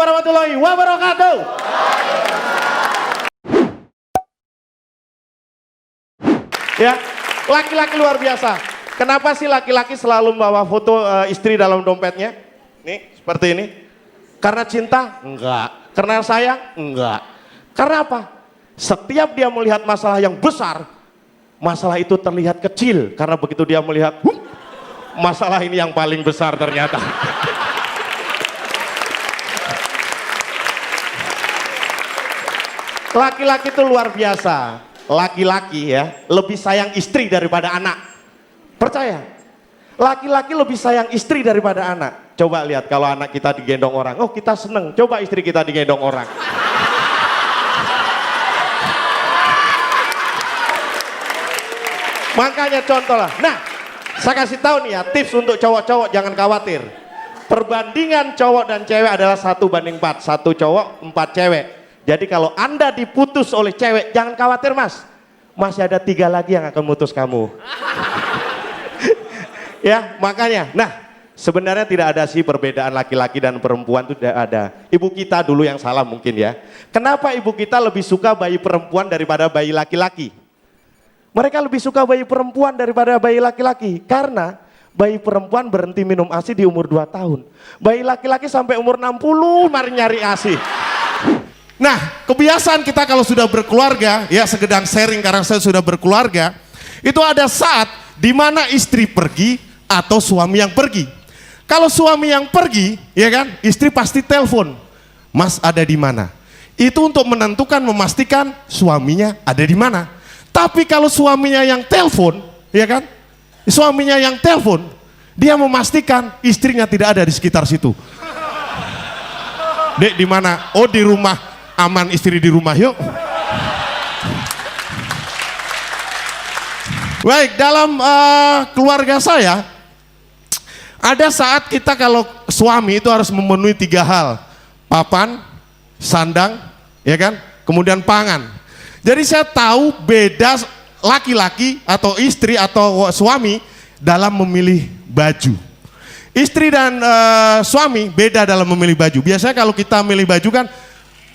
warahmatullahi wabarakatuh. Ya, laki-laki luar biasa. Kenapa sih laki-laki selalu membawa foto istri dalam dompetnya? Nih, seperti ini. Karena cinta? Enggak. Karena sayang? Enggak. Karena apa? Setiap dia melihat masalah yang besar, masalah itu terlihat kecil. Karena begitu dia melihat, masalah ini yang paling besar ternyata. Laki-laki itu luar biasa. Laki-laki ya, lebih sayang istri daripada anak. Percaya? Laki-laki lebih sayang istri daripada anak. Coba lihat kalau anak kita digendong orang, oh kita seneng. Coba istri kita digendong orang. Makanya contoh lah. Nah, saya kasih tahu nih ya, tips untuk cowok-cowok jangan khawatir. Perbandingan cowok dan cewek adalah 1:4. 1 cowok, 4 cewek. Jadi kalau Anda diputus oleh cewek, jangan khawatir mas. Masih ada 3 lagi yang akan mutus kamu. Ya, makanya. Nah, sebenarnya tidak ada sih perbedaan laki-laki dan perempuan itu tidak ada. Ibu kita dulu yang salah mungkin ya. Kenapa ibu kita lebih suka bayi perempuan daripada bayi laki-laki? Mereka lebih suka bayi perempuan daripada bayi laki-laki. Karena bayi perempuan berhenti minum ASI di umur 2 tahun. Bayi laki-laki sampai umur 60 mari nyari ASI. Nah, kebiasaan kita kalau sudah berkeluarga, ya segedang sharing karena saya sudah berkeluarga, itu ada saat di mana istri pergi atau suami yang pergi. Kalau suami yang pergi, ya kan, istri pasti telepon, Mas ada di mana? Itu untuk menentukan, memastikan suaminya ada di mana. Tapi kalau suaminya yang telepon, ya kan, suaminya yang telepon, dia memastikan istrinya tidak ada di sekitar situ. Dek di mana? Oh di rumah. Aman istri di rumah yuk. Baik, dalam keluarga saya ada saat kita kalau suami itu harus memenuhi 3 hal. Papan, sandang, ya kan? Kemudian pangan. Jadi saya tahu beda laki-laki atau istri atau suami dalam memilih baju. Istri dan suami beda dalam memilih baju. Biasanya kalau kita milih baju kan,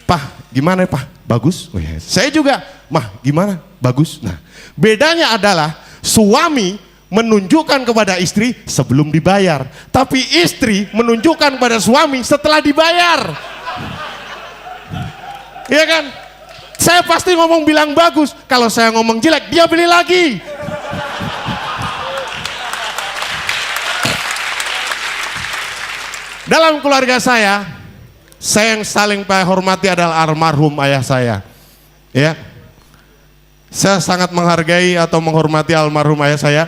Pak, gimana Pak? Bagus? Oh ya. Saya juga, Mah, gimana? Bagus. Nah, bedanya adalah suami menunjukkan kepada istri sebelum dibayar, tapi istri menunjukkan kepada suami setelah dibayar. Iya kan? Saya pasti ngomong bilang bagus, kalau saya ngomong jelek, dia beli lagi. Dalam keluarga saya yang saling saya hormati adalah almarhum ayah saya. Ya, saya sangat menghargai atau menghormati almarhum ayah saya.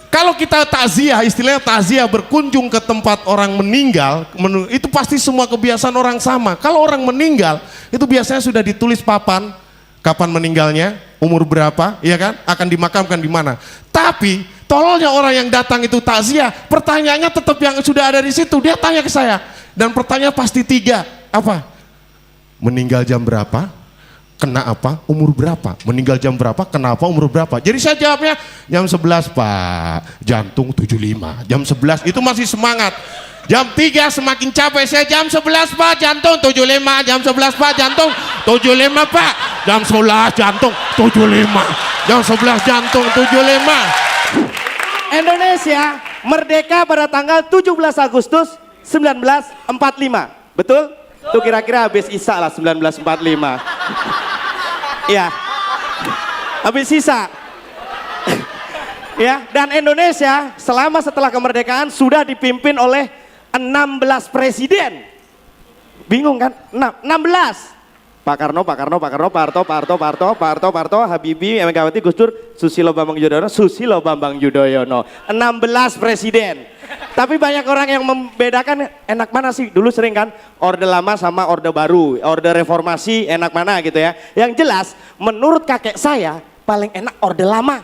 Kalau kita takziah, istilahnya takziah berkunjung ke tempat orang meninggal, itu pasti semua kebiasaan orang sama. Kalau orang meninggal, itu biasanya sudah ditulis papan, kapan meninggalnya, umur berapa, ya kan, akan dimakamkan di mana. Tapi tololnya orang yang datang itu takziah, pertanyaannya tetap yang sudah ada di situ. Dia tanya ke saya. Dan pertanyaan pasti 3, apa? Meninggal jam berapa? Kena apa? Umur berapa? Meninggal jam berapa? Kenapa? Umur berapa? Jadi saya jawabnya jam 11 Pak, jantung 75. Jam 11 itu masih semangat. Jam 3 semakin capek, saya jam 11 Pak, jantung 75. Jam 11 Pak, jantung 75 Pak. Jam 11 jantung 75. Jam 11 jantung 75. Indonesia merdeka pada tanggal 17 Agustus 1945, betul? Tuh kira-kira habis Isa lah 1945. Ya, habis Isa. Ya, dan Indonesia selama setelah kemerdekaan sudah dipimpin oleh 16 presiden. Bingung kan? 16. Pak Karno, Pak Harto, Habibie, Megawati, Gus Dur, Susilo Bambang Yudhoyono, 16 presiden. Tapi banyak orang yang membedakan enak mana sih, dulu sering kan orde lama sama orde baru, orde reformasi enak mana gitu ya. Yang jelas menurut kakek saya paling enak orde lama,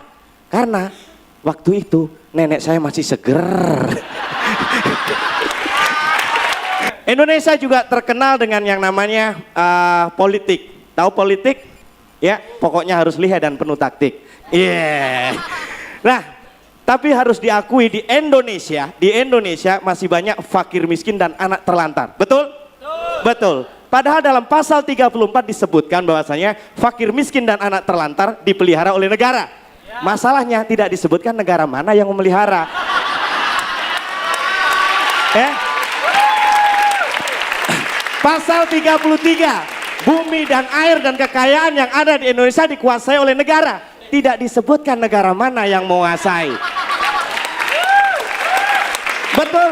karena waktu itu nenek saya masih seger. Indonesia juga terkenal dengan yang namanya politik. Tahu politik? Ya, pokoknya harus lihai dan penuh taktik. Iya. Yeah. Nah, tapi harus diakui di Indonesia masih banyak fakir miskin dan anak terlantar. Betul? Betul. Padahal dalam pasal 34 disebutkan bahwasanya fakir miskin dan anak terlantar dipelihara oleh negara. Masalahnya tidak disebutkan negara mana yang memelihara. Ya. Pasal 33, bumi dan air dan kekayaan yang ada di Indonesia dikuasai oleh negara. Tidak disebutkan negara mana yang menguasai. Betul.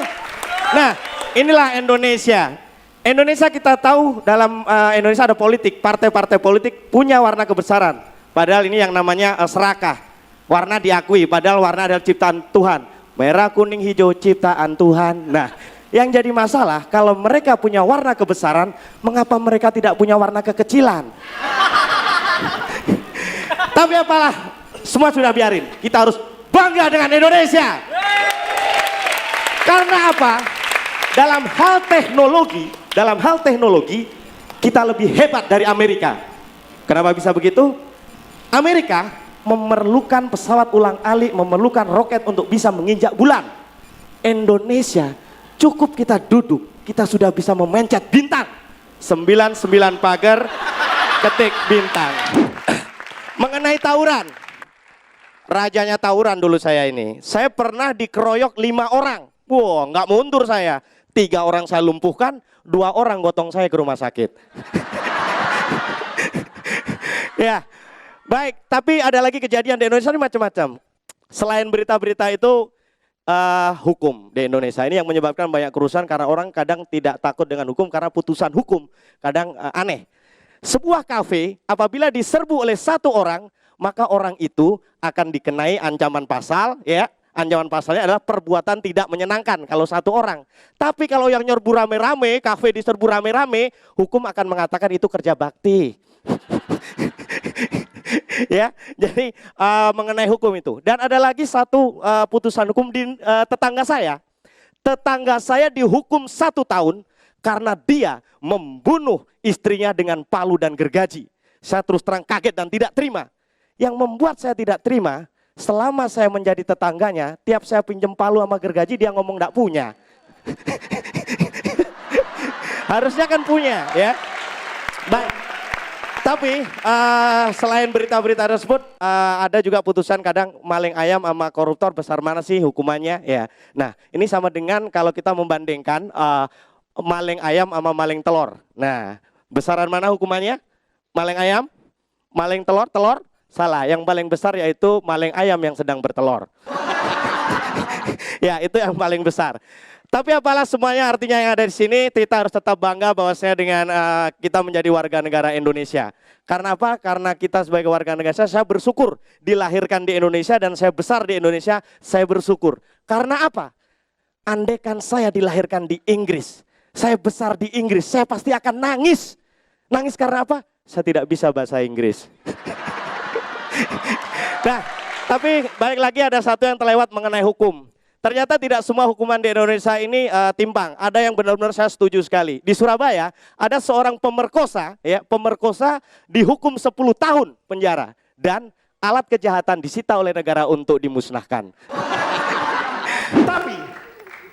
Nah, inilah Indonesia. Indonesia kita tahu dalam Indonesia ada politik, partai-partai politik punya warna kebesaran. Padahal ini yang namanya serakah. Warna diakui, padahal warna adalah ciptaan Tuhan. Merah, kuning, hijau, ciptaan Tuhan. Nah, yang jadi masalah kalau mereka punya warna kebesaran, mengapa mereka tidak punya warna kekecilan? Tapi apalah, semua sudah biarin. Kita harus bangga dengan Indonesia. Karena apa? Dalam hal teknologi, kita lebih hebat dari Amerika. Kenapa bisa begitu? Amerika memerlukan pesawat ulang-alik, memerlukan roket untuk bisa menginjak bulan. Indonesia cukup kita duduk, kita sudah bisa memencet bintang. 99 pagar, ketik bintang. Mengenai tawuran, rajanya tawuran dulu saya ini. Saya pernah dikeroyok 5 orang. Wow, nggak mundur saya. 3 orang saya lumpuhkan, 2 orang gotong saya ke rumah sakit. Ya, baik. Tapi ada lagi kejadian di Indonesia ini macam-macam. Selain berita-berita itu, hukum di Indonesia ini yang menyebabkan banyak kerusuhan karena orang kadang tidak takut dengan hukum karena putusan hukum kadang aneh. Sebuah kafe apabila diserbu oleh 1 orang, maka orang itu akan dikenai ancaman pasal, ya. Ancaman pasalnya adalah perbuatan tidak menyenangkan kalau 1 orang. Tapi kalau yang nyerbu rame-rame, kafe diserbu rame-rame, hukum akan mengatakan itu kerja bakti. Ya, jadi mengenai hukum itu. Dan ada lagi satu putusan hukum di tetangga saya. Tetangga saya dihukum 1 tahun karena dia membunuh istrinya dengan palu dan gergaji. Saya terus terang kaget dan tidak terima. Yang membuat saya tidak terima, selama saya menjadi tetangganya, tiap saya pinjam palu sama gergaji dia ngomong enggak punya. Harusnya kan punya, ya. Baik. Tapi selain berita-berita tersebut, ada juga putusan kadang maling ayam sama koruptor besar mana sih hukumannya, ya. Nah, ini sama dengan kalau kita membandingkan maling ayam sama maling telur. Nah, besaran mana hukumannya? Maling ayam, maling telur, telur. Salah, yang paling besar yaitu maling ayam yang sedang bertelur. Ya, itu yang paling besar. Tapi apalah semuanya artinya yang ada di sini, kita harus tetap bangga bahwasanya dengan kita menjadi warga negara Indonesia. Karena apa? Karena kita sebagai warga negara, saya bersyukur dilahirkan di Indonesia dan saya besar di Indonesia, saya bersyukur. Karena apa? Andaikan saya dilahirkan di Inggris, saya besar di Inggris, saya pasti akan nangis. Nangis karena apa? Saya tidak bisa bahasa Inggris. Nah, tapi balik lagi ada satu yang terlewat mengenai hukum. Ternyata tidak semua hukuman di Indonesia ini timpang. Ada yang benar-benar saya setuju sekali. Di Surabaya ada seorang pemerkosa, ya, pemerkosa dihukum 10 tahun penjara dan alat kejahatan disita oleh negara untuk dimusnahkan. Tapi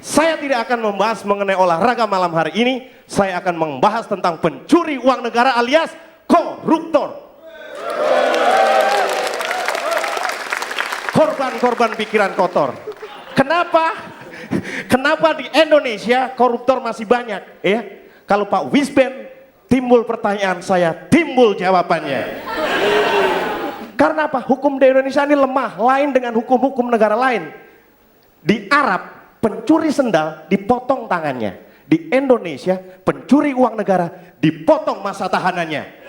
saya tidak akan membahas mengenai olahraga malam hari ini. Saya akan membahas tentang pencuri uang negara alias koruptor. Korban-korban pikiran kotor. Kenapa? Kenapa di Indonesia koruptor masih banyak? Ya, kalau Pak Wisben timbul pertanyaan saya, timbul jawabannya. Karena apa? Hukum di Indonesia ini lemah, lain dengan hukum-hukum negara lain. Di Arab, pencuri sendal dipotong tangannya. Di Indonesia, pencuri uang negara dipotong masa tahanannya.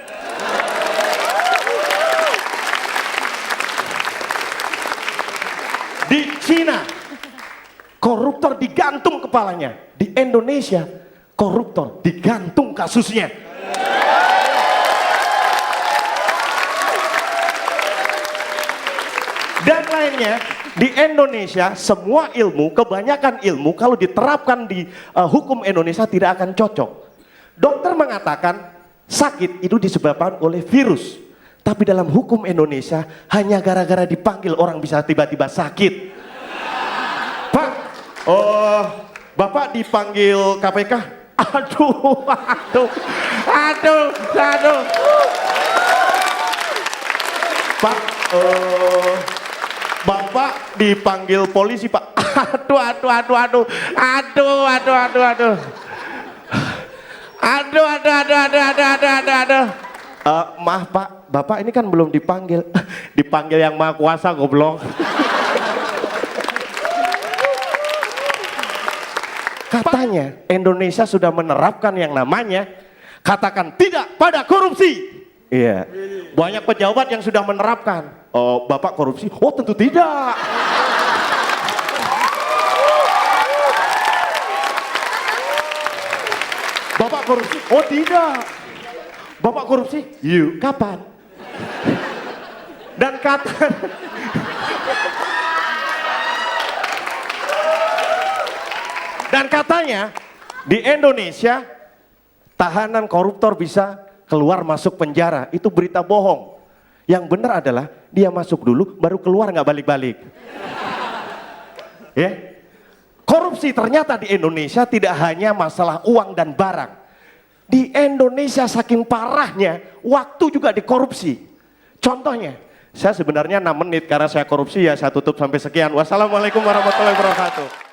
Di Cina, koruptor digantung kepalanya. Di Indonesia, koruptor digantung kasusnya. Dan lainnya, di Indonesia semua ilmu, kebanyakan ilmu kalau diterapkan di hukum Indonesia tidak akan cocok. Dokter mengatakan sakit itu disebabkan oleh virus. Tapi dalam hukum Indonesia hanya gara-gara dipanggil orang bisa tiba-tiba sakit. Pak, Bapak dipanggil KPK, Aduh, aduh, aduh, aduh. Pak, Bapak dipanggil polisi, Pak. Aduh, aduh, aduh, aduh, aduh, aduh, aduh, aduh. Aduh, aduh, aduh, aduh, aduh, aduh, aduh, aduh. Maaf Pak, Bapak ini kan belum dipanggil. Dipanggil yang Maha Kuasa, goblok. Katanya Indonesia sudah menerapkan yang namanya katakan tidak pada korupsi. Iya. Banyak pejabat yang sudah menerapkan. Oh, Bapak korupsi? Oh, tentu tidak. Bapak korupsi? Oh, tidak. Bapak korupsi? Yuk, kapan? Dan katanya di Indonesia tahanan koruptor bisa keluar masuk penjara. Itu berita bohong. Yang benar adalah dia masuk dulu baru keluar nggak balik-balik. Ya. Korupsi ternyata di Indonesia tidak hanya masalah uang dan barang. Di Indonesia saking parahnya waktu juga dikorupsi. Contohnya, saya sebenarnya 6 menit karena saya korupsi ya saya tutup sampai sekian. Wassalamualaikum warahmatullahi wabarakatuh.